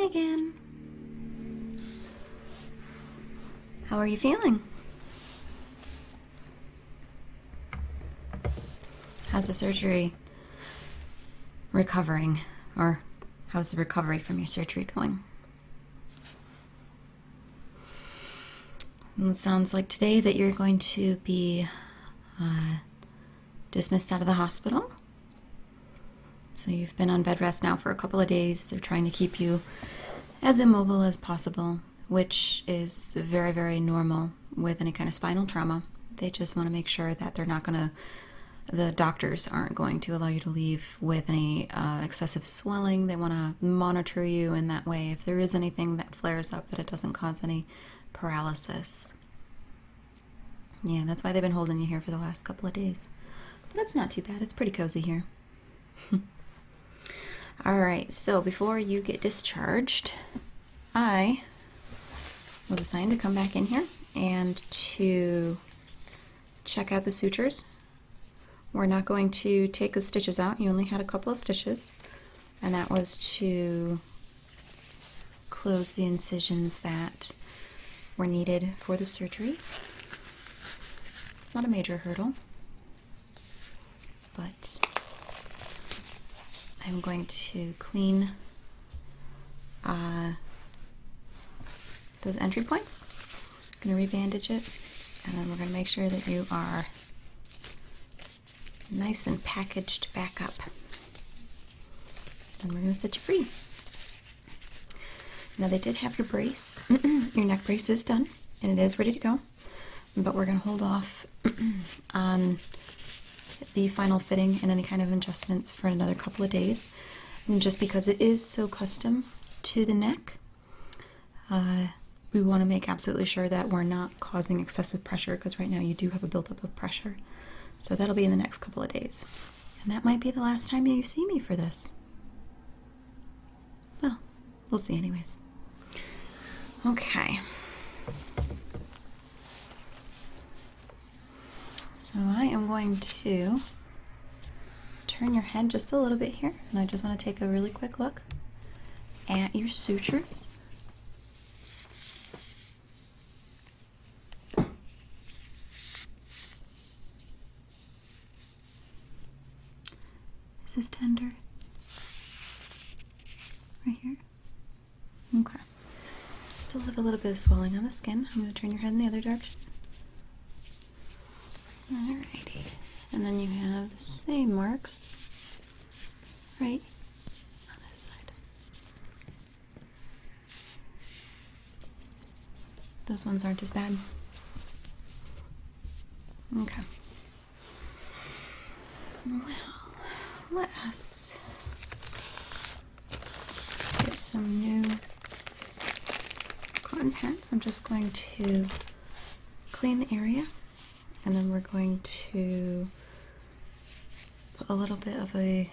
again. How are you feeling? How's the surgery recovering? Or how's the recovery from your surgery going? Well, it sounds like today that you're going to be dismissed out of the hospital. So you've been on bed rest now for a couple of days. They're trying to keep you as immobile as possible, which is very, very normal with any kind of spinal trauma. They just want to make sure that the doctors aren't going to allow you to leave with any excessive swelling. They want to monitor you in that way. If there is anything that flares up, that it doesn't cause any paralysis. Yeah, that's why they've been holding you here for the last couple of days. But it's not too bad. It's pretty cozy here. All right, so before you get discharged, I was assigned to come back in here and to check out the sutures. We're not going to take the stitches out. You only had a couple of stitches, and that was to close the incisions that were needed for the surgery. It's not a major hurdle, but I'm going to clean those entry points. I'm going to rebandage it, and then we're going to make sure that you are nice and packaged back up. And we're going to set you free. Now they did have your brace. Your neck brace is done, and it is ready to go. But we're going to hold off on the final fitting and any kind of adjustments for another couple of days. And just because it is so custom to the neck, we want to make absolutely sure that we're not causing excessive pressure, because right now you do have a buildup of pressure. So that'll be in the next couple of days. And that might be the last time you see me for this. Well, we'll see anyways. Okay. So I am going to turn your head just a little bit here, and I just want to take a really quick look at your sutures. Is this tender? Right here? Okay. Still have a little bit of swelling on the skin. I'm going to turn your head in the other direction. Alrighty. And then you have the same marks right on this side. Those ones aren't as bad. Okay. Well, let us get some new cotton pads. I'm just going to clean the area, and then we're going to put a little bit of a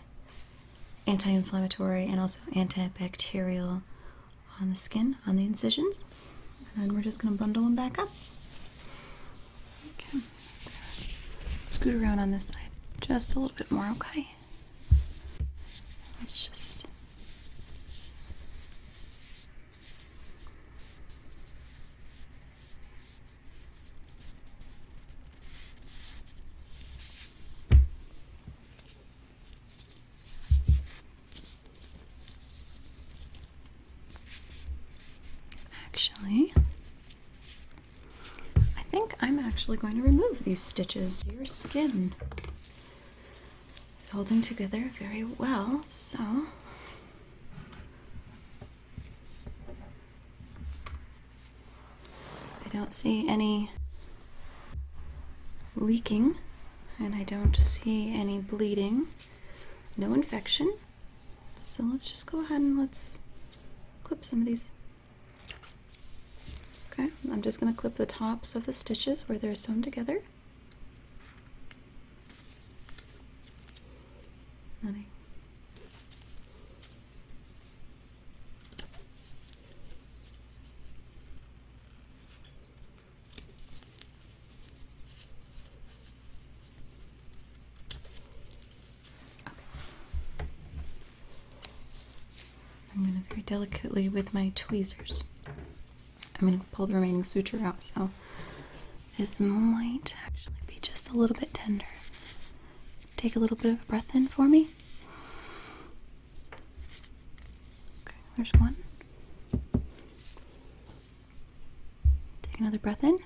anti-inflammatory and also antibacterial on the skin, on the incisions, and then we're just going to bundle them back up. Okay. Scoot around on this side just a little bit more, okay? Let's just I think I'm actually going to remove these stitches. Your skin is holding together very well, so I don't see any leaking, and I don't see any bleeding, no infection. So let's just go ahead and let's clip some of these. Okay, I'm just going to clip the tops of the stitches where they're sewn together. Then I'm going to very delicately with my tweezers, I'm going to pull the remaining suture out, so this might actually be just a little bit tender. Take a little bit of a breath in for me. Okay, there's one. Take another breath in.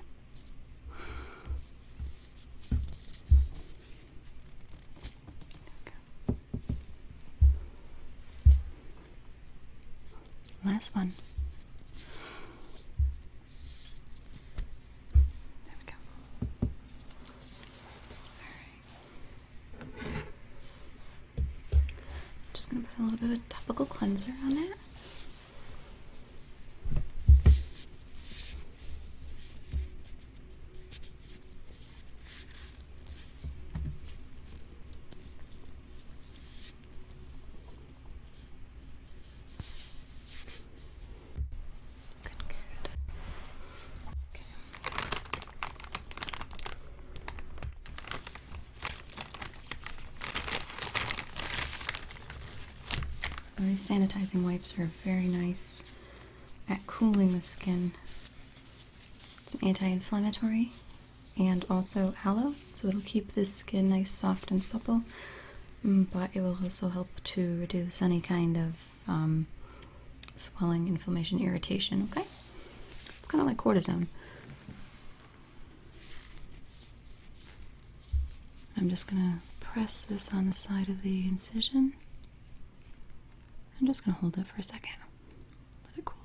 Last one. There we go. Alright. Just going to put a little bit of a topical cleanser on that. These sanitizing wipes are very nice at cooling the skin. It's an anti-inflammatory and also aloe, so it'll keep the skin nice, soft, and supple, but it will also help to reduce any kind of swelling, inflammation, irritation, okay? It's kind of like cortisone. I'm just going to press this on the side of the incision. I'm just going to hold it for a second. Let it cool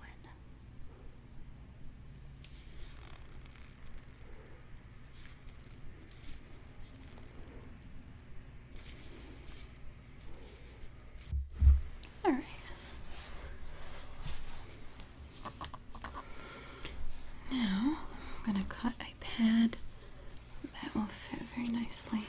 in. All right. Now I'm going to cut a pad that will fit very nicely.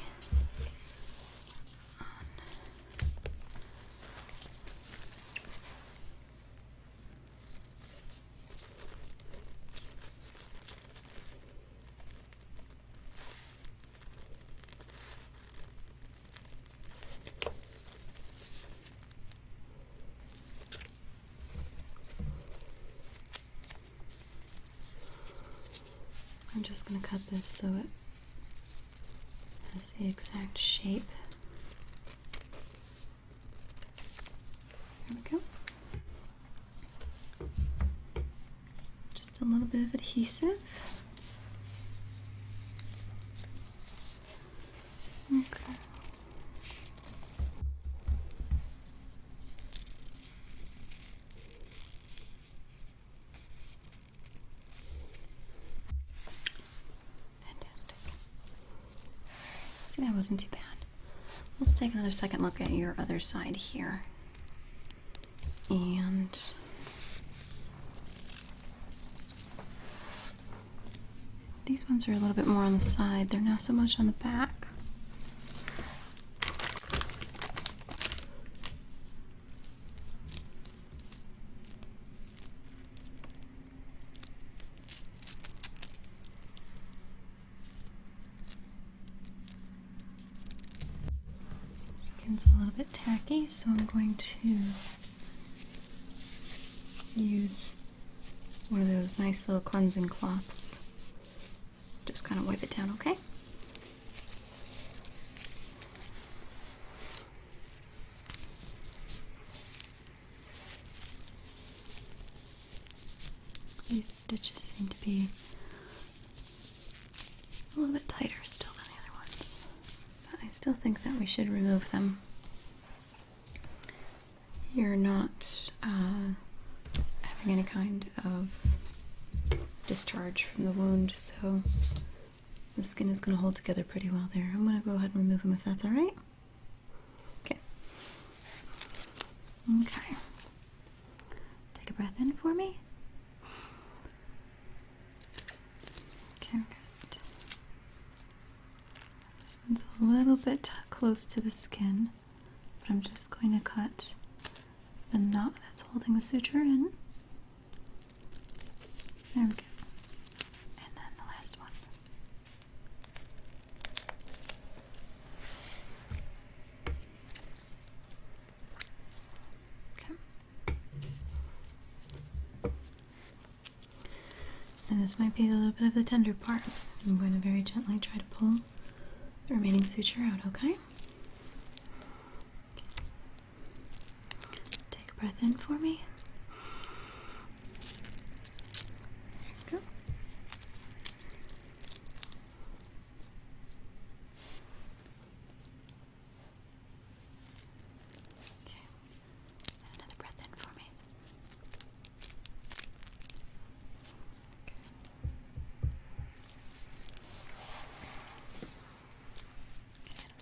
I'm just going to cut this so it has the exact shape. There we go. Just a little bit of adhesive. Okay. See, that wasn't too bad. Let's take another second look at your other side here. And these ones are a little bit more on the side. They're not so much on the back. Skin's a little bit tacky, so I'm going to use one of those nice little cleansing cloths. Just kind of wipe it down, okay? These stitches seem to be a little bit tighter still than the other ones, but I still think that we should remove them. You're not having any kind of discharge from the wound, so the skin is going to hold together pretty well there. I'm going to go ahead and remove them if that's alright. Okay. Okay. Take a breath in for me. Okay, good. This one's a little bit close to the skin, but I'm just going to cut the knot that's holding the suture in. There we go. And then the last one. Okay. And this might be a little bit of the tender part. I'm going to very gently try to pull the remaining suture out, okay? Take a breath in for me. There you go. Okay. And another breath in for me.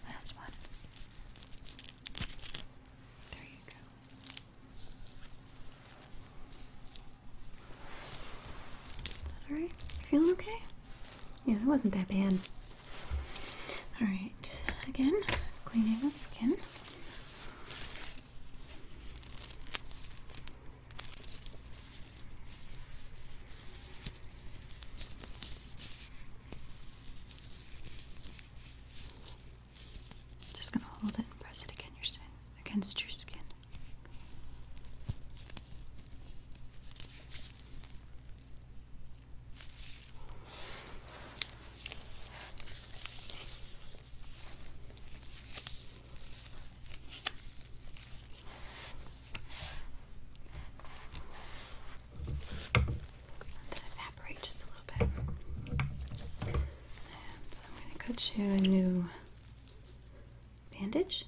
Last one. There you go. Is that alright? You feeling okay? Yeah, that wasn't that bad. Alright, again, cleaning the skin. Just gonna hold it and press it against your skin. Let that evaporate just a little bit. And I'm gonna cut you a new bandage.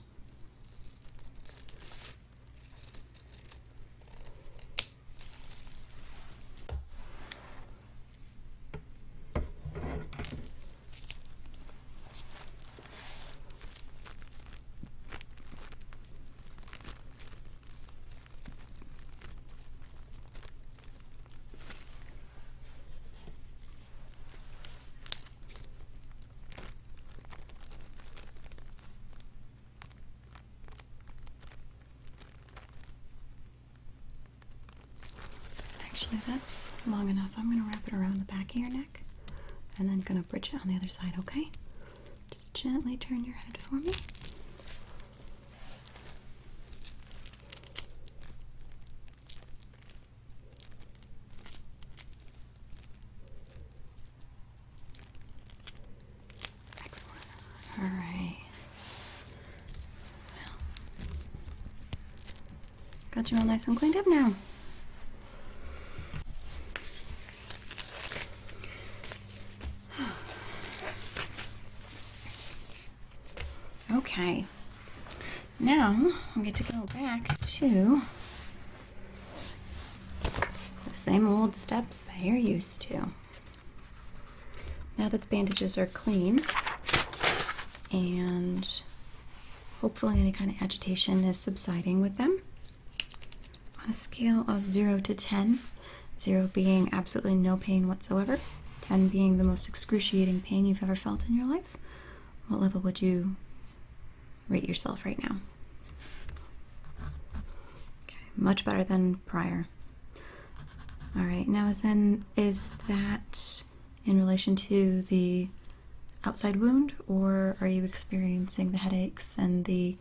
Actually, that's long enough. I'm going to wrap it around the back of your neck and then going to bridge it on the other side, okay? Just gently turn your head for me. Excellent. All right. Well, got you all nice and cleaned up now. Okay, now we get to go back to the same old steps that you're used to. Now that the bandages are clean and hopefully any kind of agitation is subsiding with them, on a scale of 0 to 10, 0 being absolutely no pain whatsoever, 10 being the most excruciating pain you've ever felt in your life, what level would you rate yourself right now? Okay, much better than prior. All right, now is that in relation to the outside wound, or are you experiencing the headaches and the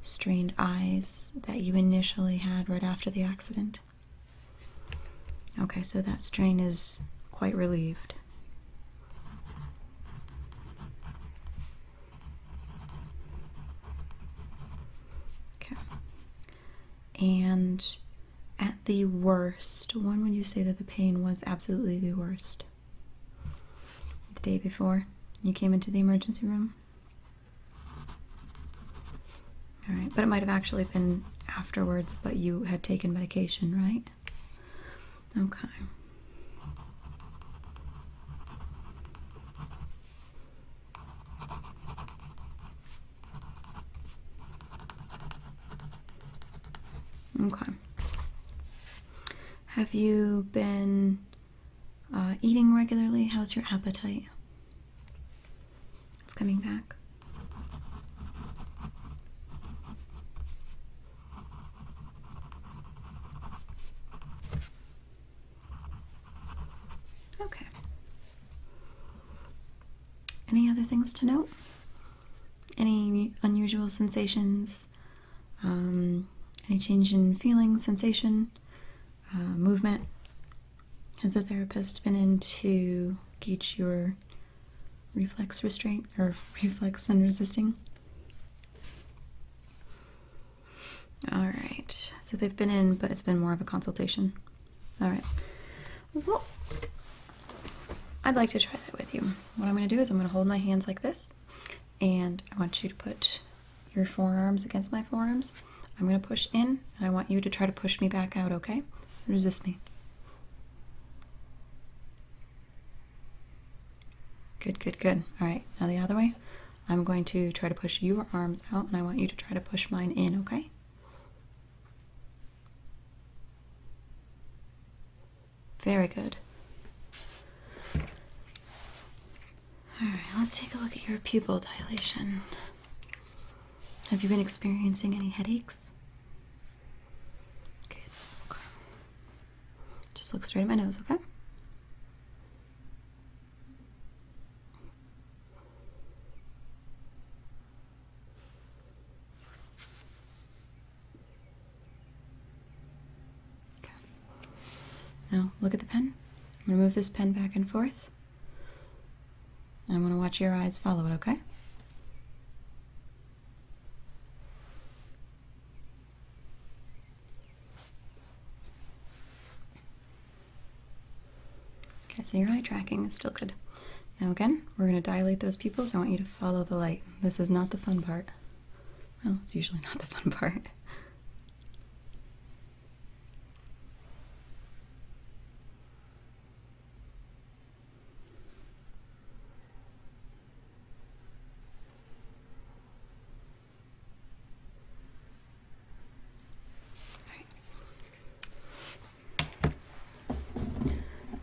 strained eyes that you initially had right after the accident? Okay, so that strain is quite relieved. And at the worst, when would you say that the pain was absolutely the worst? The day before you came into the emergency room? All right, but it might have actually been afterwards, but you had taken medication, right? Okay. Okay. Have you been eating regularly? How's your appetite? It's coming back. Okay. Any other things to note? Any unusual sensations? Any change in feeling, sensation, movement? Has the therapist been in to gauge your reflex restraint or reflex and resisting? All right. So they've been in, but it's been more of a consultation. All right. Well, I'd like to try that with you. What I'm going to do is I'm going to hold my hands like this, and I want you to put your forearms against my forearms. I'm going to push in, and I want you to try to push me back out, okay? Resist me. Good, good, good. All right, now the other way. I'm going to try to push your arms out, and I want you to try to push mine in, okay? Very good. All right, let's take a look at your pupil dilation. Have you been experiencing any headaches? Good. Okay. Just look straight at my nose, okay? Okay. Now, look at the pen. I'm going to move this pen back and forth. I'm going to watch your eyes follow it, okay? Okay, so your eye tracking is still good. Now again, we're going to dilate those pupils. I want you to follow the light. This is not the fun part. Well, it's usually not the fun part.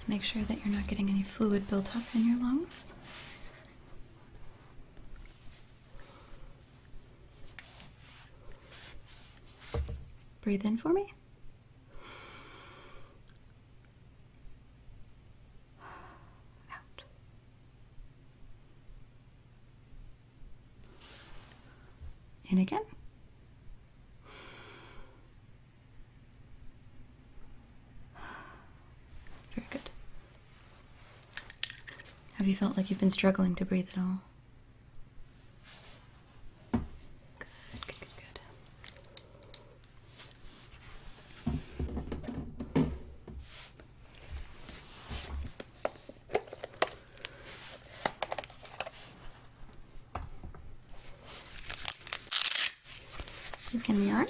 Make sure that you're not getting any fluid built up in your lungs. Breathe in for me. Out. In again. Very good. Have you felt like you've been struggling to breathe at all? Good, good, good, good. Please hand me your arm.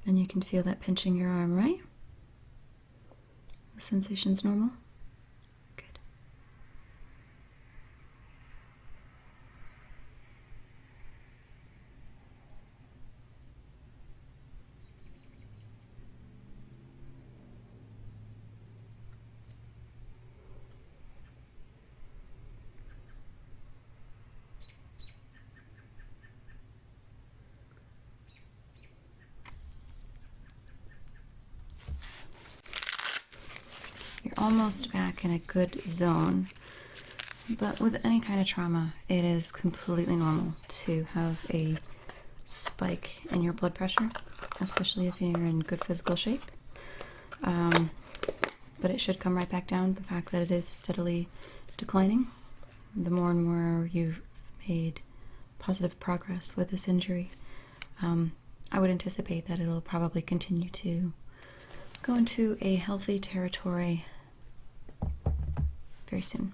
And you can feel that pinching your arm, right? The sensation's normal? Good. You're almost back in a good zone, but with any kind of trauma, it is completely normal to have a spike in your blood pressure, especially if you're in good physical shape. But it should come right back down. The fact that it is steadily declining, the more and more you've made positive progress with this injury, I would anticipate that it'll probably continue to go into a healthy territory very soon.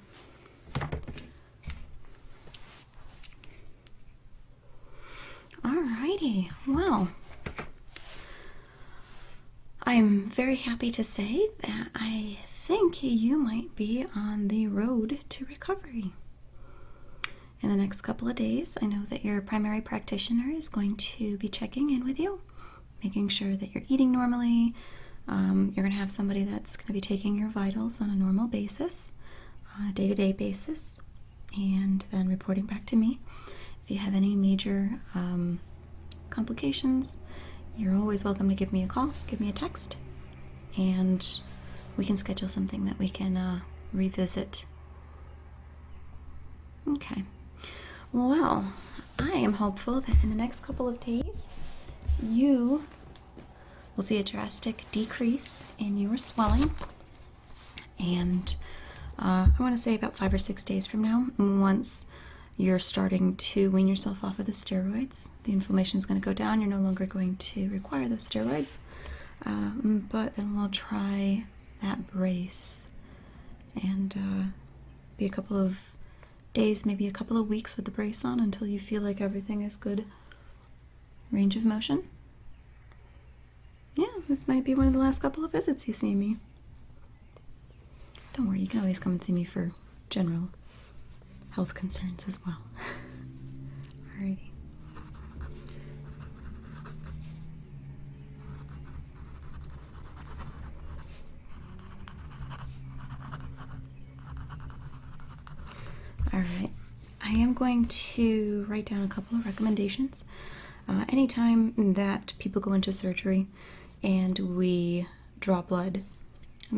Alrighty, well, I'm very happy to say that I think you might be on the road to recovery. In the next couple of days, I know that your primary practitioner is going to be checking in with you making sure that you're eating normally. You're going to have somebody that's going to be taking your vitals on a normal basis, on a day-to-day basis, and then reporting back to me. If you have any major complications, you're always welcome to give me a call, give me a text, and we can schedule something that we can revisit. Okay. Well, I am hopeful that in the next couple of days, you will see a drastic decrease in your swelling. And I want to say about 5 or 6 days from now, once you're starting to wean yourself off of the steroids, the inflammation is going to go down. You're no longer going to require the steroids. But then we'll try that brace and be a couple of days, maybe a couple of weeks with the brace on until you feel like everything is good range of motion. Yeah, this might be one of the last couple of visits you see me. Don't worry, you can always come and see me for general health concerns as well. Alrighty. Alright, I am going to write down a couple of recommendations. Anytime that people go into surgery and we draw blood,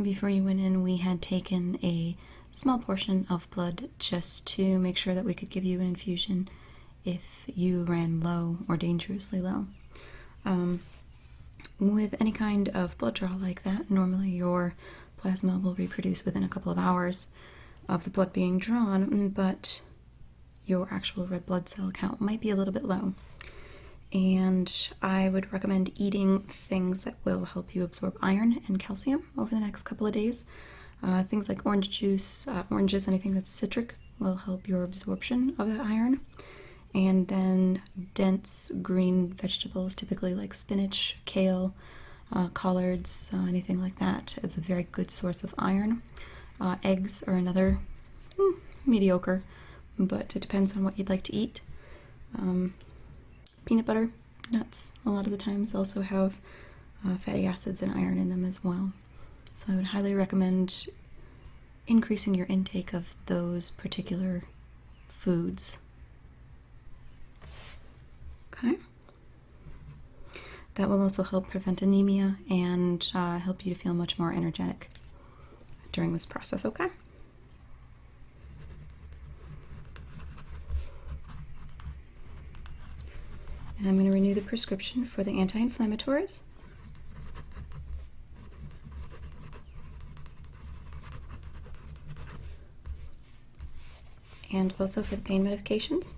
before you went in, we had taken a small portion of blood just to make sure that we could give you an infusion if you ran low or dangerously low. With any kind of blood draw like that, normally your plasma will reproduce within a couple of hours of the blood being drawn, but your actual red blood cell count might be a little bit low. And I would recommend eating things that will help you absorb iron and calcium over the next couple of days. Things like orange juice, oranges, anything that's citric will help your absorption of that iron. And then dense green vegetables, typically like spinach, kale, collards, anything like that, is a very good source of iron. Eggs are another mediocre, but it depends on what you'd like to eat. Peanut butter, nuts, a lot of the times also have fatty acids and iron in them as well. So I would highly recommend increasing your intake of those particular foods. Okay. That will also help prevent anemia and help you to feel much more energetic during this process, okay? And I'm going to renew the prescription for the anti-inflammatories. And also for the pain medications.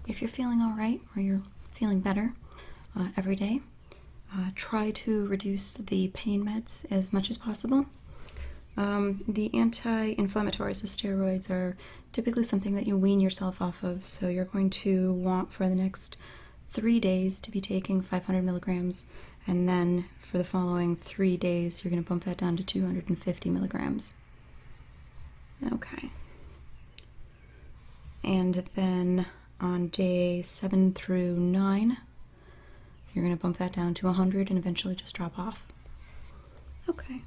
If you're feeling all right or you're feeling better every day, try to reduce the pain meds as much as possible. The anti-inflammatories, the steroids, are typically something that you wean yourself off of, so you're going to want for the next 3 days to be taking 500 milligrams, and then for the following 3 days you're going to bump that down to 250 milligrams. Okay. And then on day 7 through 9, you're going to bump that down to 100 and eventually just drop off. Okay.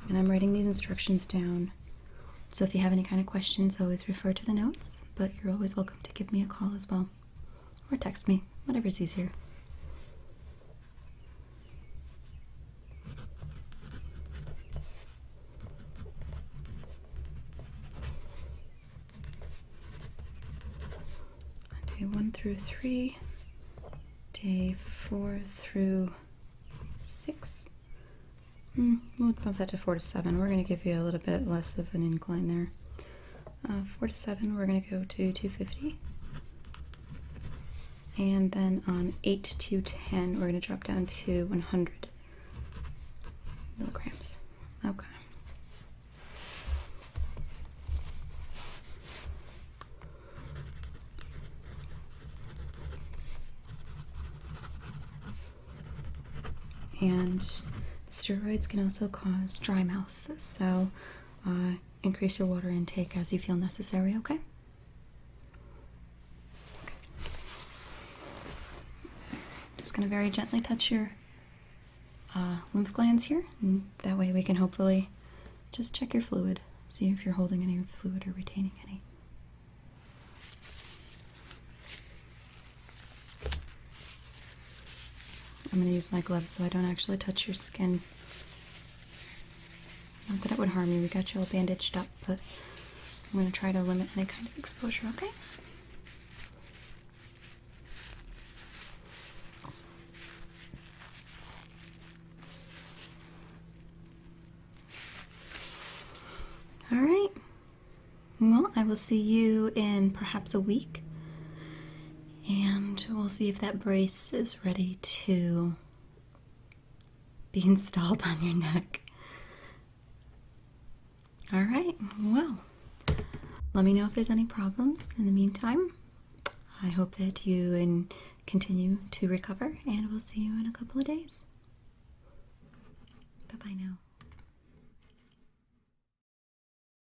And I'm writing these instructions down. So if you have any kind of questions, always refer to the notes, but you're always welcome to give me a call as well. Or text me, whatever's easier. Day 1 through 3, day 4 through 6. We'll bump that to 4 to 7. We're going to give you a little bit less of an incline there. 4 to 7, we're going to go to 250. And then on 8 to 10, we're going to drop down to 100 milligrams. Okay. And Steroids can also cause dry mouth, so increase your water intake as you feel necessary, okay? Just going to very gently touch your lymph glands here, and that way we can hopefully just check your fluid, see if you're holding any fluid or retaining any. I'm going to use my gloves so I don't actually touch your skin. Not that it would harm you, we got you all bandaged up, but I'm going to try to limit any kind of exposure, okay? All right. Well, I will see you in perhaps a week, and we'll see if that brace is ready to be installed on your neck. All right, well, let me know if there's any problems. In the meantime, I hope that you continue to recover, and we'll see you in a couple of days.